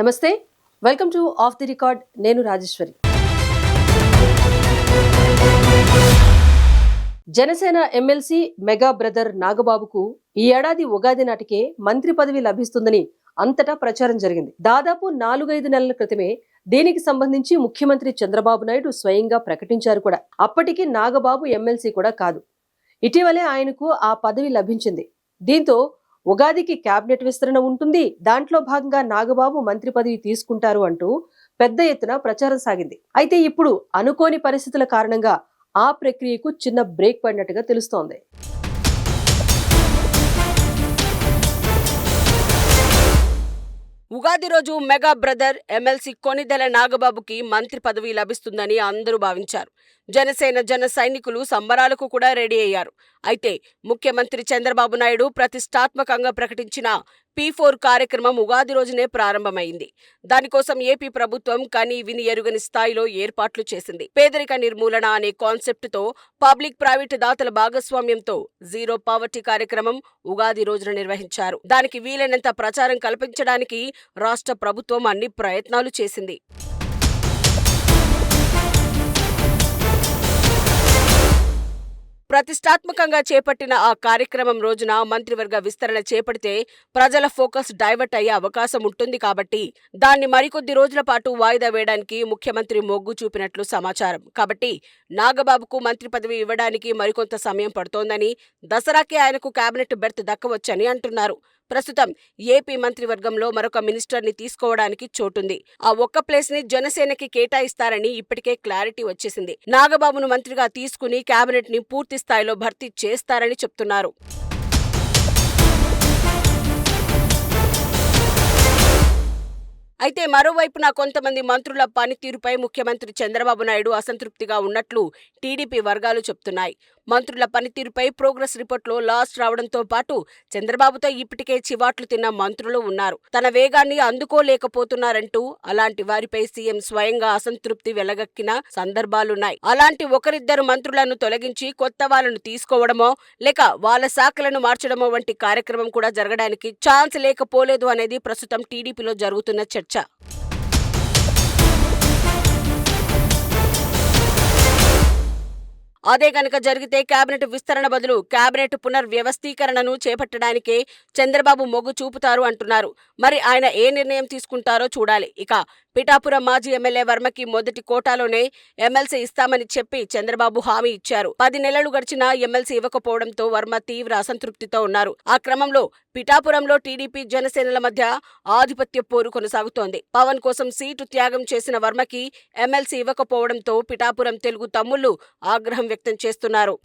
నమస్తే, welcome to off the record. నేను Rajeshwari. Janasena MLC mega brother నాగబాబుకు ఈ ఏడాది ఉగాది నాటికే మంత్రి పదవి లభిస్తుందని అంతటా ప్రచారం జరిగింది. దాదాపు 4-5 నెలల క్రితమే దీనికి సంబంధించి ముఖ్యమంత్రి చంద్రబాబు నాయుడు స్వయంగా ప్రకటించారు కూడా. అప్పటికి నాగబాబు ఎమ్మెల్సీ కూడా కాదు. ఇటీవలే ఆయనకు ఆ పదవి లభించింది. దీంతో ఉగాదికి కేబినెట్ విస్తరణ ఉంటుంది, దాంట్లో భాగంగా నాగబాబు మంత్రి పదవి తీసుకుంటారు అంటూ పెద్ద ఎత్తున ప్రచారం సాగింది. అయితే ఇప్పుడు అనుకోని పరిస్థితుల కారణంగా ఆ ప్రక్రియకు చిన్న బ్రేక్ పడినట్టుగా తెలుస్తోంది. ఉగాది రోజు మెగా బ్రదర్ ఎమ్మెల్సీ కొణిదెల నాగబాబుకి మంత్రి పదవి లభిస్తుందని అందరూ భావించారు. జనసేన జన సైనికులు సంబరాలకు కూడా రెడీ అయ్యారు. అయితే ముఖ్యమంత్రి చంద్రబాబు నాయుడు ప్రతిష్టాత్మకంగా ప్రకటించిన P4 కార్యక్రమం ఉగాది రోజునే ప్రారంభమైంది. దానికోసం ఏపీ ప్రభుత్వం కని విని ఎరుగని స్థాయిలో ఏర్పాట్లు చేసింది. పేదరిక నిర్మూలన అనే కాన్సెప్ట్ తో పబ్లిక్ ప్రైవేట్ దాతల భాగస్వామ్యంతో జీరో పావర్టీ కార్యక్రమం ఉగాది రోజున నిర్వహించారు. దానికి వీలైనంత ప్రచారం కల్పించడానికి రాష్ట్ర ప్రభుత్వం అన్ని ప్రయత్నాలు చేసింది. ప్రతిష్టాత్మకంగా చేపట్టిన ఆ కార్యక్రమం రోజున మంత్రివర్గ విస్తరణ చేపడితే ప్రజల ఫోకస్ డైవర్ట్ అయ్యే అవకాశం ఉంటుంది కాబట్టి దాన్ని మరికొద్ది రోజుల పాటు వాయిదా వేయడానికి ముఖ్యమంత్రి మొగ్గు చూపినట్లు సమాచారం. కాబట్టి నాగబాబుకు మంత్రి పదవి ఇవ్వడానికి మరికొంత సమయం పడుతోందని, దసరాకే ఆయనకు కేబినెట్ బెర్త్ దక్కవచ్చని అంటున్నారు. ప్రస్తుతం ఏపీ మంత్రివర్గంలో మరొక మినిస్టర్ని తీసుకోవడానికి చోటుంది. ఆ ఒక్క ప్లేస్ ని జనసేనకి కేటాయిస్తారని ఇప్పటికే క్లారిటీ వచ్చేసింది. నాగబాబును మంత్రిగా తీసుకుని కేబినెట్ ని పూర్తి స్థాయిలో భర్తీ చేస్తారని చెప్తున్నారు. అయితే మరోవైపున కొంతమంది మంత్రుల పనితీరుపై ముఖ్యమంత్రి చంద్రబాబు నాయుడు అసంతృప్తిగా ఉన్నట్లు టీడీపీ వర్గాలు చెప్తున్నాయి. మంత్రుల పనితీరుపై ప్రోగ్రెస్ రిపోర్ట్లో లాస్ రావడంతో పాటు చంద్రబాబుతో ఇప్పటికే చివాట్లు తిన్న మంత్రులు ఉన్నారు. తన వేగాన్ని అందుకోలేకపోతున్నారంటూ అలాంటి వారిపై సీఎం స్వయంగా అసంతృప్తి వెలగక్కిన సందర్భాలున్నాయి. అలాంటి ఒకరిద్దరు మంత్రులను తొలగించి కొత్త వాళ్ళను తీసుకోవడమో లేక వాళ్ళ శాఖలను మార్చడమో వంటి కార్యక్రమం కూడా జరగడానికి ఛాన్స్ లేకపోలేదు అనేది ప్రస్తుతం టీడీపీలో జరుగుతున్న చర్చ. అదే గనక జరిగితే కేబినెట్ విస్తరణ బదులు కేబినెట్ పునర్వ్యవస్థీకరణను చేపట్టడానికే చంద్రబాబు మొగ్గు చూపుతారు అంటున్నారు. మరి ఆయన ఏ నిర్ణయం తీసుకుంటారో చూడాలి. ఇక పిఠాపురం మాజీ ఎమ్మెల్యే వర్మకి మొదటి కోటాలోనే ఎమ్మెల్సీ ఇస్తామని చెప్పి చంద్రబాబు హామీ ఇచ్చారు. 10 నెలలు గడిచినా ఎమ్మెల్సీ ఇవ్వకపోవడంతో వర్మ తీవ్ర అసంతృప్తితో ఉన్నారు. ఆ క్రమంలో పిఠాపురంలో టీడీపీ జనసేనల మధ్య ఆధిపత్య పోరు కొనసాగుతోంది. పవన్ కోసం సీటు త్యాగం చేసిన వర్మకి ఎమ్మెల్సీ ఇవ్వకపోవడంతో పిఠాపురం తెలుగు తమ్ముళ్లు ఆగ్రహం వ్యక్తం చేస్తున్నారు.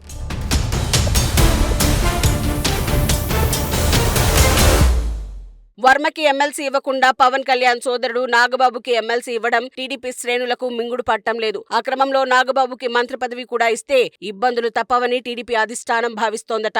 వర్మకి ఎమ్మెల్సీ ఇవ్వకుండా పవన్ కళ్యాణ్ సోదరుడు నాగబాబుకి ఎమ్మెల్సీ ఇవ్వడం టీడీపీ శ్రేణులకు మింగుడు పట్టం లేదు. ఆ క్రమంలో నాగబాబుకి మంత్రి పదవి కూడా ఇస్తే ఇబ్బందులు తప్పవని టీడీపీ అధిష్టానం భావిస్తోందట.